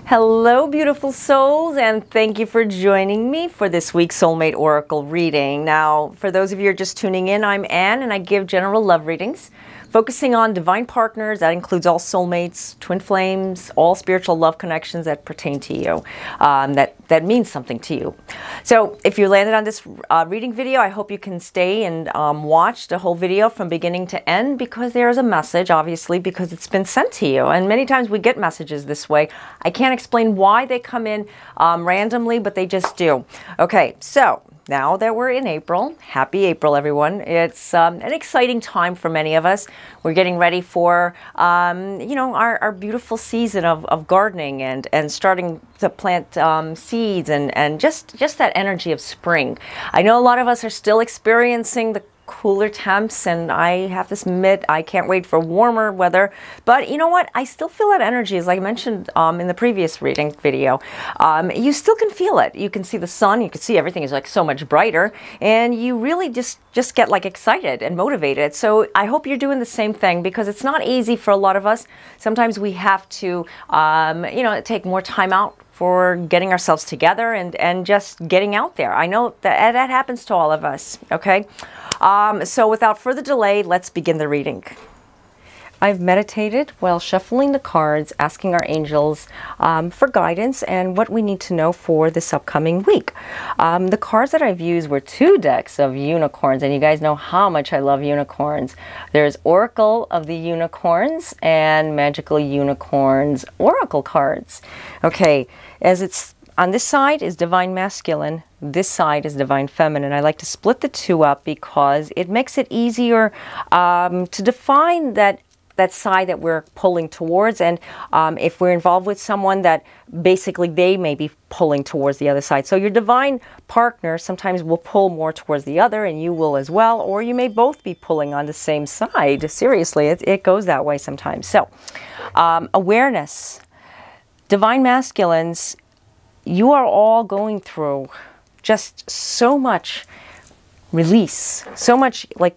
Hello, beautiful souls, and thank you for joining me for this week's Soulmate Oracle reading. Now, for those of you who are just tuning in, I'm Anne, and I give general love readings, focusing on divine partners. That includes all soulmates, twin flames, all spiritual love connections that pertain to you, that means something to you. So if you landed on this reading video, I hope you can stay and watch the whole video from beginning to end, because there is a message, obviously, because it's been sent to you. And many times we get messages this way. I can't explain why they come in randomly, but they just do. Okay, so now that we're in April, happy April, everyone. It's an exciting time for many of us. We're getting ready for, our beautiful season of gardening and starting to plant seeds and just that energy of spring. I know a lot of us are still experiencing the cooler temps, and I have to admit, I can't wait for warmer weather. But you know what? I still feel that energy, as I mentioned in the previous reading video. You still can feel it. You can see the sun. You can see everything is like so much brighter, and you really just get like excited and motivated. So I hope you're doing the same thing, because it's not easy for a lot of us. Sometimes we have to, take more time out for getting ourselves together and just getting out there. I know that happens to all of us. Okay. So without further delay, let's begin the reading. I've meditated while shuffling the cards, asking our angels for guidance and what we need to know for this upcoming week. The cards that I've used were 2 decks of unicorns, and you guys know how much I love unicorns. There's Oracle of the Unicorns and Magical Unicorns Oracle cards. Okay, as it's on this side is Divine Masculine, this side is Divine Feminine. I like to split the two up because it makes it easier to define that side that we're pulling towards, and if we're involved with someone that basically they may be pulling towards the other side. So your divine partner sometimes will pull more towards the other, and you will as well, or you may both be pulling on the same side. Seriously, it goes that way sometimes. So awareness. Divine Masculines, you are all going through just so much release, so much like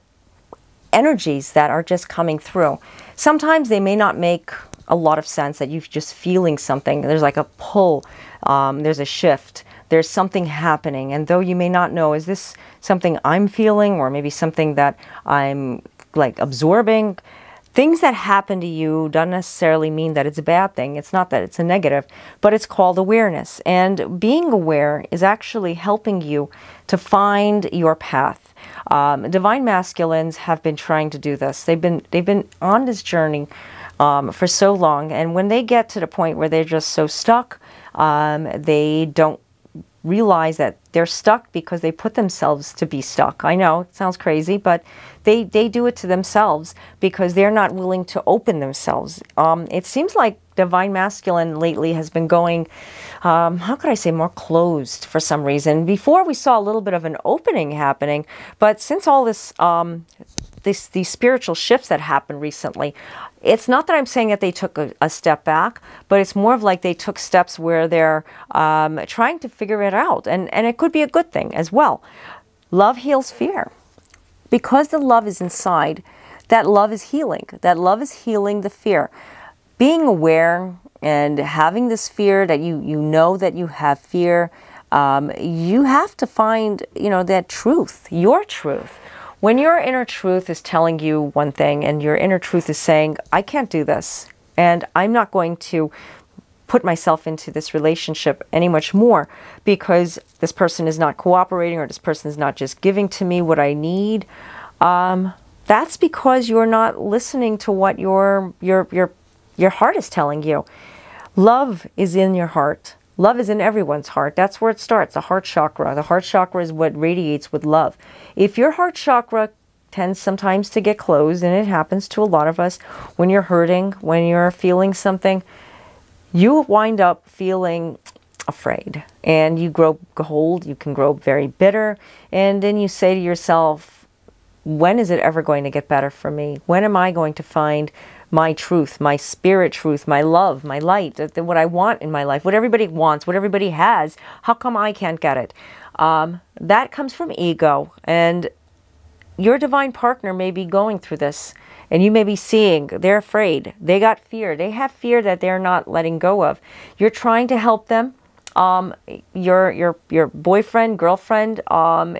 energies that are just coming through. Sometimes they may not make a lot of sense, that you're just feeling something. There's like a pull, there's a shift, there's something happening. And though you may not know, is this something I'm feeling or maybe something that I'm like absorbing? Things that happen to you don't necessarily mean that it's a bad thing. It's not that it's a negative, but it's called awareness. And being aware is actually helping you to find your path. Divine Masculines have been trying to do this. They've been on this journey for so long, and when they get to the point where they're just so stuck, they don't realize that they're stuck because they put themselves to be stuck. I know it sounds crazy, but they do it to themselves because they're not willing to open themselves. It seems like Divine Masculine lately has been going, how could I say, more closed for some reason. Before we saw a little bit of an opening happening, but since all this, these spiritual shifts that happened recently, it's not that I'm saying that they took a step back, but it's more of like they took steps where they're trying to figure it out. And it could be a good thing as well. Love heals fear. Because the love is inside, that love is healing. That love is healing the fear. Being aware and having this fear that you know that you have fear, you have to find, that truth, your truth. When your inner truth is telling you one thing and your inner truth is saying, I can't do this, and I'm not going to put myself into this relationship any much more because this person is not cooperating or this person is not just giving to me what I need, that's because you're not listening to what your heart is telling you. Love is in your heart. Love is in everyone's heart. That's where it starts, the heart chakra. The heart chakra is what radiates with love. If your heart chakra tends sometimes to get closed, and it happens to a lot of us, when you're hurting, when you're feeling something, you wind up feeling afraid, and you grow cold, you can grow very bitter, and then you say to yourself, when is it ever going to get better for me? When am I going to find my truth, my spirit truth, my love, my light, what I want in my life, what everybody wants, what everybody has? How come I can't get it? That comes from ego, and your divine partner may be going through this. And you may be seeing they're afraid. They got fear. They have fear that they're not letting go of. You're trying to help them. Your boyfriend, girlfriend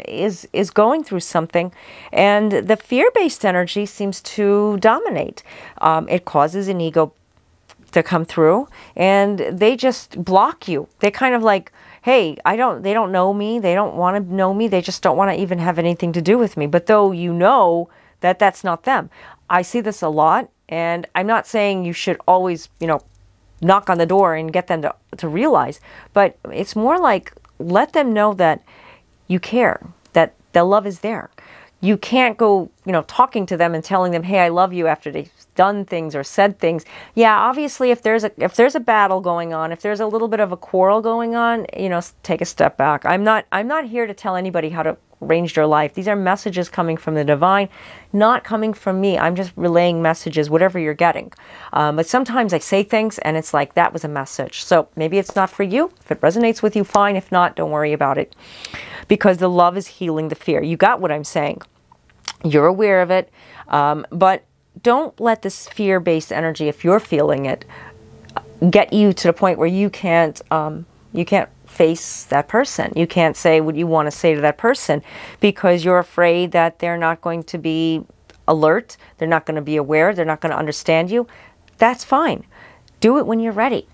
is going through something, and the fear-based energy seems to dominate. It causes an ego to come through, and they just block you. They kind of like, hey, they don't know me. They don't want to know me. They just don't want to even have anything to do with me. But though you know that that's not them. I see this a lot, and I'm not saying you should always, knock on the door and get them to realize, but it's more like let them know that you care, that the love is there. You can't go, talking to them and telling them, hey, I love you after they've done things or said things. Yeah, obviously if there's a battle going on, if there's a little bit of a quarrel going on, take a step back. I'm not here to tell anybody how to arrange their life. These are messages coming from the divine, not coming from me. I'm just relaying messages, whatever you're getting. But sometimes I say things and it's like, that was a message. So maybe it's not for you. If it resonates with you, fine. If not, don't worry about it. Because the love is healing the fear. You got what I'm saying. You're aware of it. But don't let this fear-based energy, if you're feeling it, get you to the point where you can't face that person. You can't say what you want to say to that person because you're afraid that they're not going to be alert, they're not going to be aware, they're not going to understand you. That's fine. Do it when you're ready.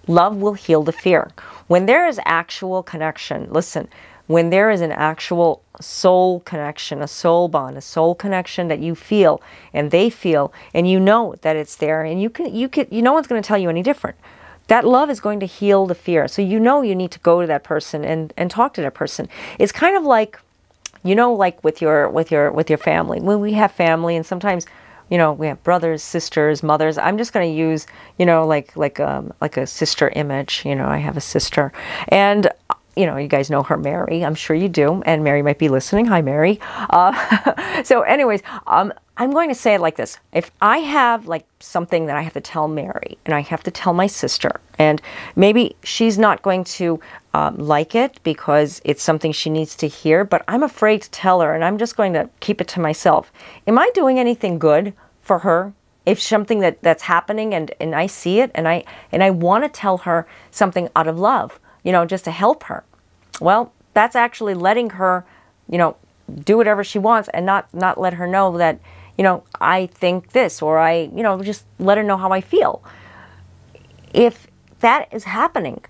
Love will heal the fear. When there is actual connection, listen, when there is an actual soul connection, a soul bond, a soul connection that you feel and they feel, and you know that it's there, and no one's going to tell you any different. That love is going to heal the fear. So you need to go to that person and talk to that person. It's kind of like, like with your family. When we have family, and sometimes, we have brothers, sisters, mothers. I'm just going to use, like a sister image. I have a sister, and you guys know her, Mary. I'm sure you do, and Mary might be listening. Hi, Mary. So, anyways, I'm going to say it like this. If I have like something that I have to tell Mary and I have to tell my sister, and maybe she's not going to like it because it's something she needs to hear, but I'm afraid to tell her and I'm just going to keep it to myself. Am I doing anything good for her? If something that's happening and I see it and I want to tell her something out of love, just to help her, well, that's actually letting her, do whatever she wants and not let her know that, I think this, or I, just let her know how I feel. If that is happening,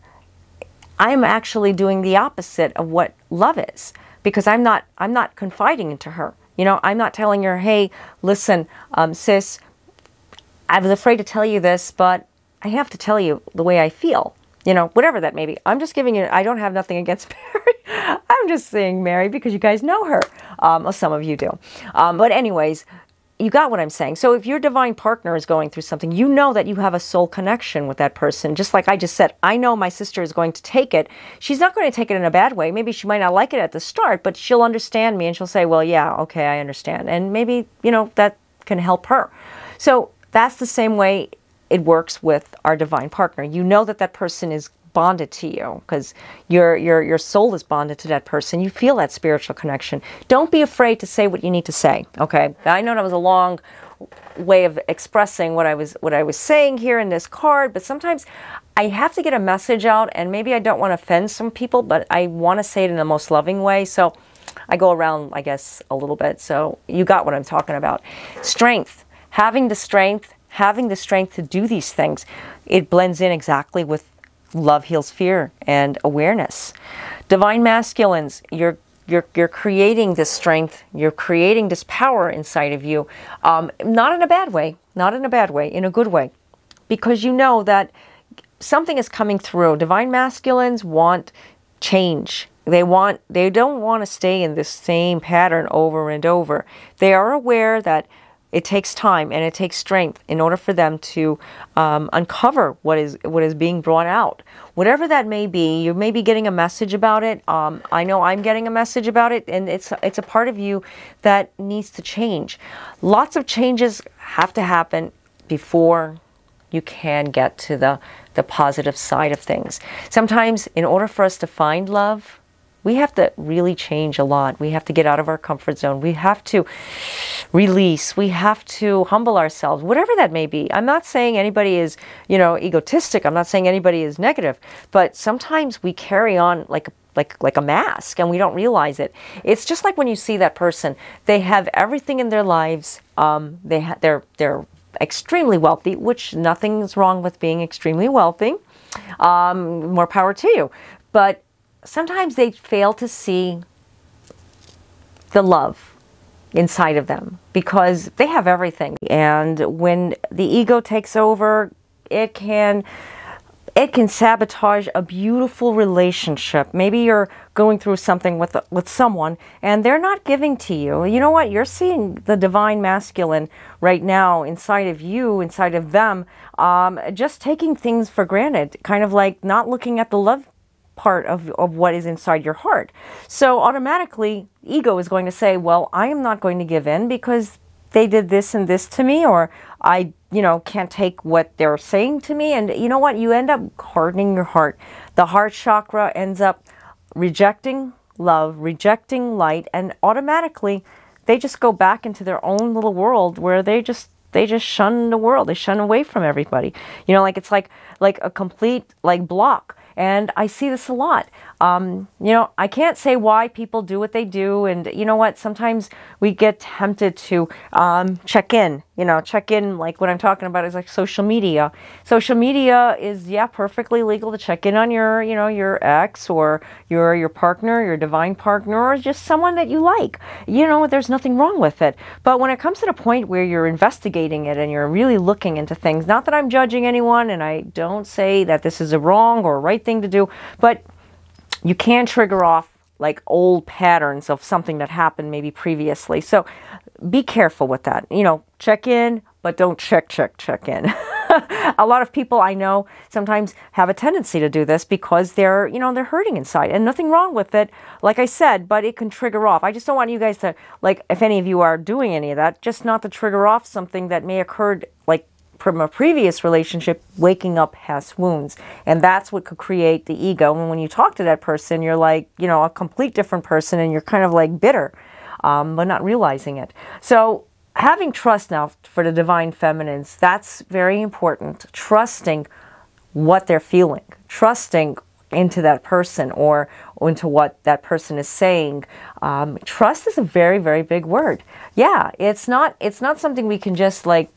I'm actually doing the opposite of what love is, because I'm not confiding into her. I'm not telling her, hey, listen, sis, I was afraid to tell you this, but I have to tell you the way I feel. Whatever that may be. I'm just giving you, I don't have nothing against Mary. I'm just saying Mary because you guys know her. Well, some of you do. But anyways, you got what I'm saying. So if your divine partner is going through something, you know that you have a soul connection with that person. Just like I just said, I know my sister is going to take it. She's not going to take it in a bad way. Maybe she might not like it at the start, but she'll understand me and she'll say, well, yeah, okay, I understand. And maybe, that can help her. So that's the same way it works with our divine partner. You know that person is bonded to you because your soul is bonded to that person. You feel that spiritual connection. Don't be afraid to say what you need to say. Okay, I know that was a long way of expressing what I was saying here in this card, but sometimes I have to get a message out, and maybe I don't want to offend some people, but I want to say it in the most loving way. So I go around, I guess, a little bit. So you got what I'm talking about. Strength, having the strength to do these things. It blends in exactly with love heals fear and awareness. Divine masculines, you're creating this strength, you're creating this power inside of you, not in a bad way, in a good way, because you know that something is coming through. Divine masculines want change. They don't want to stay in this same pattern over and over. They are aware that it takes time and it takes strength in order for them to uncover what is being brought out. Whatever that may be, you may be getting a message about it. I know I'm getting a message about it, and it's a part of you that needs to change. Lots of changes have to happen before you can get to the positive side of things. Sometimes, in order for us to find love, We have to really change a lot. We have to get out of our comfort zone. We have to release. We have to humble ourselves, whatever that may be. I'm not saying anybody is, you know, egotistic. I'm not saying anybody is negative, but sometimes we carry on like a mask and we don't realize it. It's just like when you see that person, they have everything in their lives. They're extremely wealthy, which nothing's wrong with being extremely wealthy. More power to you. But sometimes they fail to see the love inside of them because they have everything. And when the ego takes over, it can sabotage a beautiful relationship. Maybe you're going through something with someone and they're not giving to you. You know what? You're seeing the divine masculine right now inside of you, inside of them, just taking things for granted, kind of like not looking at the love part of what is inside your heart. So automatically, ego is going to say, well, I am not going to give in because they did this and this to me, or I, you know, can't take what they're saying to me. And you know what? You end up hardening your heart. The heart chakra ends up rejecting love, rejecting light, and automatically they just go back into their own little world where they just shun the world. They shun away from everybody. You know, like it's like a complete like block. And I see this a lot. You know, I can't say why people do what they do. And you know what? Sometimes we get tempted to check in. You know, check in, like what I'm talking about is like social media. Social media is, yeah, perfectly legal to check in on your, you know, your ex or your partner, your divine partner, or just someone that you like. You know, there's nothing wrong with it. But when it comes to the point where you're investigating it and you're really looking into things, not that I'm judging anyone, and I don't say that this is a wrong or right thing to do, but you can trigger off like old patterns of something that happened maybe previously. So be careful with that. You know, check in, but don't check in. A lot of people I know sometimes have a tendency to do this because they're, you know, they're hurting inside, and nothing wrong with it, like I said, but it can trigger off. I just don't want you guys to, like, if any of you are doing any of that, just not to trigger off something that may occurred like from a previous relationship, waking up past wounds. And that's what could create the ego. And when you talk to that person, you're like, you know, a complete different person, and you're kind of like bitter, but not realizing it. So having trust now for the divine feminines, that's very important. Trusting what they're feeling, trusting into that person or into what that person is saying. Trust is a very, very big word. Yeah, it's not something we can just like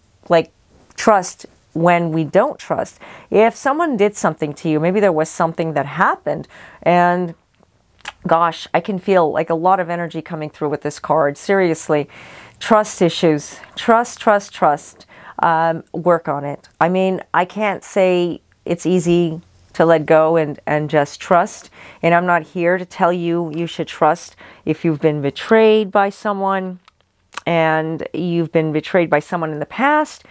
trust when we don't trust. If someone did something to you, maybe there was something that happened, and gosh, I can feel like a lot of energy coming through with this card. Seriously, trust issues. Trust. Work on it. I mean, I can't say it's easy to let go and just trust. And I'm not here to tell you you should trust if you've been betrayed by someone and you've been betrayed by someone in the past.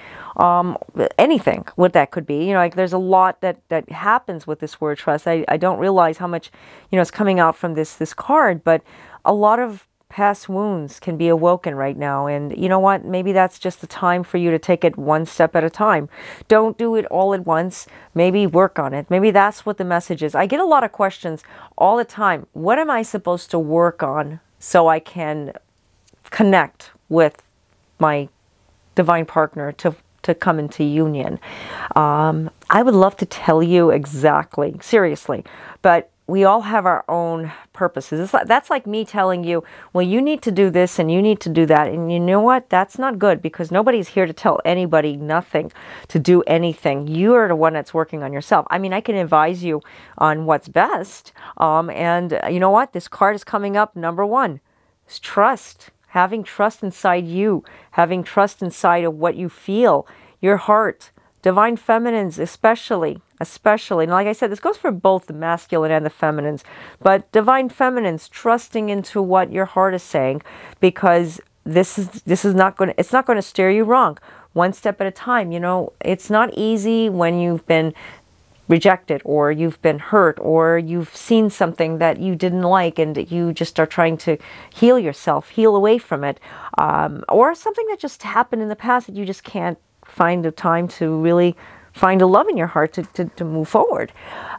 Anything, what that could be. You know, like there's a lot that happens with this word trust. I don't realize how much, you know, is coming out from this card, but a lot of past wounds can be awoken right now. And you know what? Maybe that's just the time for you to take it one step at a time. Don't do it all at once. Maybe work on it. Maybe that's what the message is. I get a lot of questions all the time. What am I supposed to work on so I can connect with my divine partner to come into union? I would love to tell you exactly, seriously, but we all have our own purposes. That's like me telling you, well, you need to do this and you need to do that. And you know what? That's not good, because nobody's here to tell anybody nothing to do anything. You are the one that's working on yourself. I mean, I can advise you on what's best. And you know what? This card is coming up. Number one is trust. Having trust inside you, having trust inside of what you feel, your heart, divine feminines especially. And like I said, this goes for both the masculine and the feminines, but divine feminines, trusting into what your heart is saying, because this is not going to, it's not going to steer you wrong. One step at a time. You know, it's not easy when you've been rejected or you've been hurt or you've seen something that you didn't like and you just are trying to heal yourself, heal away from it, or something that just happened in the past that you just can't find the time to really find a love in your heart to move forward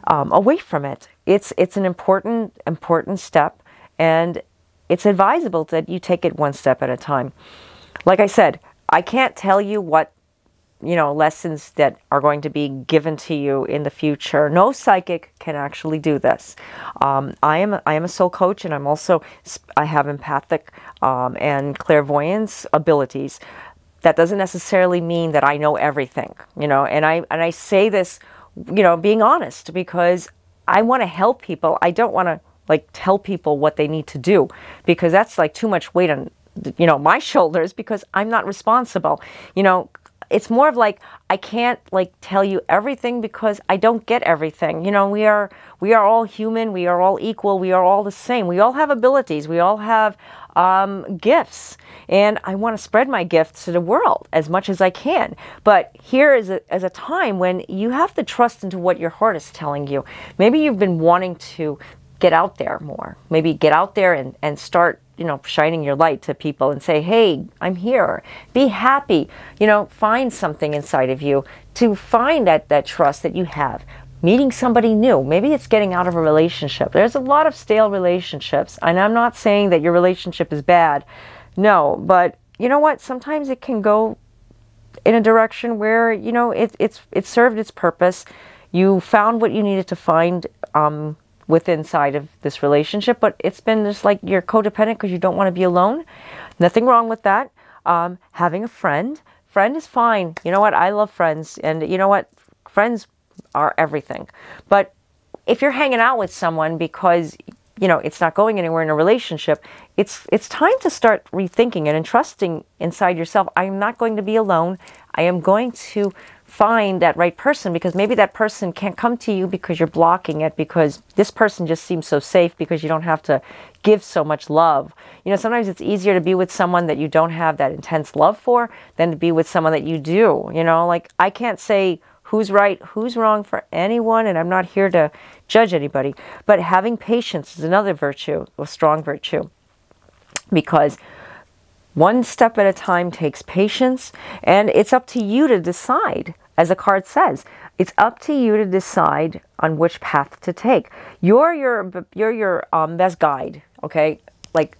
away from it. It's an important step, and it's advisable that you take it one step at a time. Like I said, I can't tell you what lessons that are going to be given to you in the future. No psychic can actually do this. I am a soul coach, and I have empathic and clairvoyance abilities. That doesn't necessarily mean that I know everything, and I say this, being honest, because I want to help people. I don't want to tell people what they need to do, because that's too much weight on my shoulders, because I'm not responsible. It's more of I can't tell you everything, because I don't get everything. We are all human. We are all equal. We are all the same. We all have abilities. We all have gifts, and I want to spread my gifts to the world as much as I can. But here is a time when you have to trust into what your heart is telling you. Maybe you've been wanting to get out there more. Maybe get out there and start shining your light to people and say, hey, I'm here. Be happy. Find something inside of you to find that trust that you have. Meeting somebody new. Maybe it's getting out of a relationship. There's a lot of stale relationships, and I'm not saying that your relationship is bad. No, but you know what? Sometimes it can go in a direction where, it served its purpose. You found what you needed to find inside of this relationship, but it's been just you're codependent because you don't want to be alone. Nothing wrong with that. Having a friend is fine. You know what? I love friends, and you know what? Friends are everything. But if you're hanging out with someone because it's not going anywhere in a relationship, it's time to start rethinking it and trusting inside yourself. I am not going to be alone. I am going to find that right person, because maybe that person can't come to you because you're blocking it, because this person just seems so safe because you don't have to give so much love. Sometimes it's easier to be with someone that you don't have that intense love for than to be with someone that you do. I can't say who's right, who's wrong for anyone, and I'm not here to judge anybody. But having patience is another virtue, a strong virtue, because one step at a time takes patience, and it's up to you to decide. As the card says, it's up to you to decide on which path to take. You're your best guide, okay?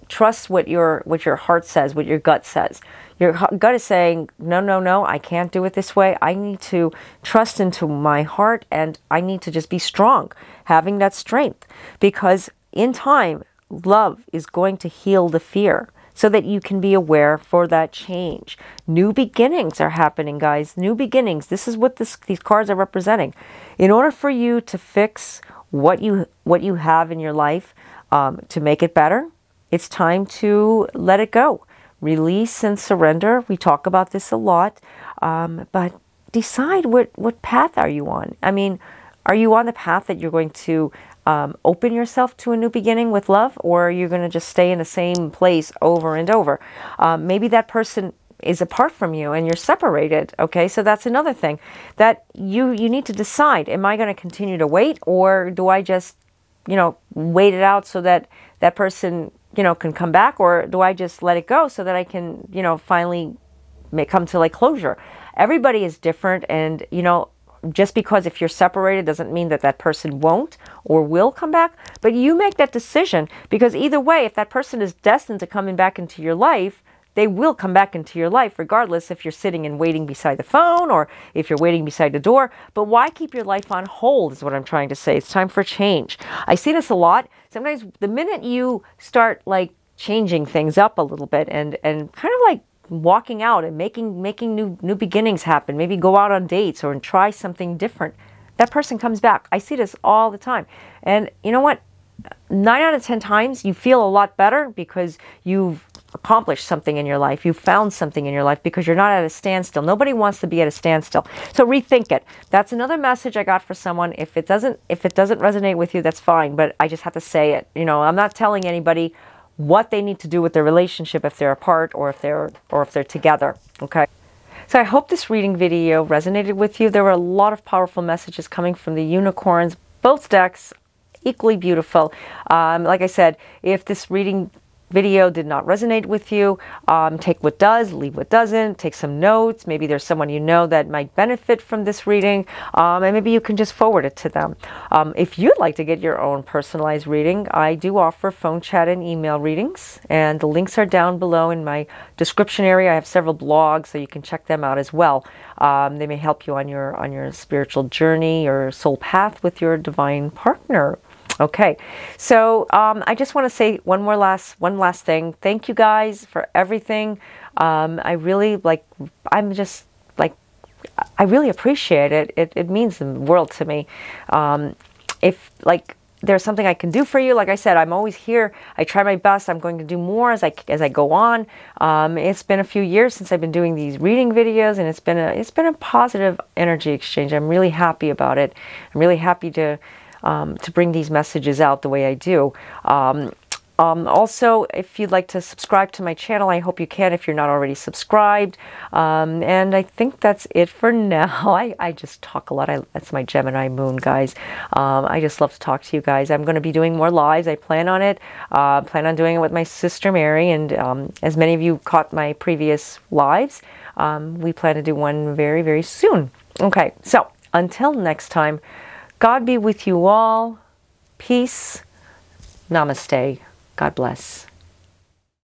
Trust what your heart says, what your gut says. Your gut is saying, no, I can't do it this way. I need to trust into my heart, and I need to just be strong, having that strength. Because in time, love is going to heal the fear, so that you can be aware for that change. New beginnings are happening, guys. New beginnings. This is what these cards are representing. In order for you to fix what you have in your life, to make it better, it's time to let it go. Release and surrender. We talk about this a lot. But decide what path are you on? I mean, are you on the path that you're going to open yourself to a new beginning with love, or are you going to just stay in the same place over and over? Maybe that person is apart from you and you're separated. Okay, so that's another thing that you need to decide. Am I going to continue to wait, or do I just wait it out so that that person can come back, or do I just let it go so that I can finally come to closure? Everybody is different, and just because if you're separated doesn't mean that that person won't or will come back, but you make that decision, because either way, if that person is destined to coming back into your life, they will come back into your life, regardless if you're sitting and waiting beside the phone or if you're waiting beside the door. But why keep your life on hold is what I'm trying to say. It's time for change. I see this a lot. Sometimes the minute you start changing things up a little bit and kind of walking out and making new beginnings happen, maybe go out on dates or try something different, that person comes back. I see this all the time. And you know what? 9 out of 10 times you feel a lot better because you've accomplished something in your life. You found something in your life because you're not at a standstill. Nobody wants to be at a standstill. So rethink it. That's another message I got for someone. If it doesn't resonate with you, that's fine. But I just have to say it. I'm not telling anybody what they need to do with their relationship if they're apart or if they're together. Okay. So I hope this reading video resonated with you. There were a lot of powerful messages coming from the unicorns. Both decks equally beautiful. Like I said, if this reading video did not resonate with you, take what does, leave what doesn't, take some notes. Maybe there's someone you know that might benefit from this reading, and maybe you can just forward it to them. If you'd like to get your own personalized reading, I do offer phone chat and email readings, and the links are down below in my description area. I have several blogs, so you can check them out as well. They may help you on your spiritual journey or soul path with your divine partner. Okay, so I just want to say one last thing. Thank you guys for everything. I really I really appreciate it. It means the world to me. If there's something I can do for you, like I said, I'm always here. I try my best. I'm going to do more as I go on. It's been a few years since I've been doing these reading videos, and it's been a positive energy exchange. I'm really happy about it. I'm really happy to bring these messages out the way I do. Also, if you'd like to subscribe to my channel, I hope you can if you're not already subscribed. And I think that's it for now. I just talk a lot. That's my Gemini moon, guys. I just love to talk to you guys. I'm going to be doing more lives. I plan on it. Plan on doing it with my sister Mary. And as many of you caught my previous lives, we plan to do one very, very soon. Okay, so until next time, God be with you all. Peace. Namaste. God bless.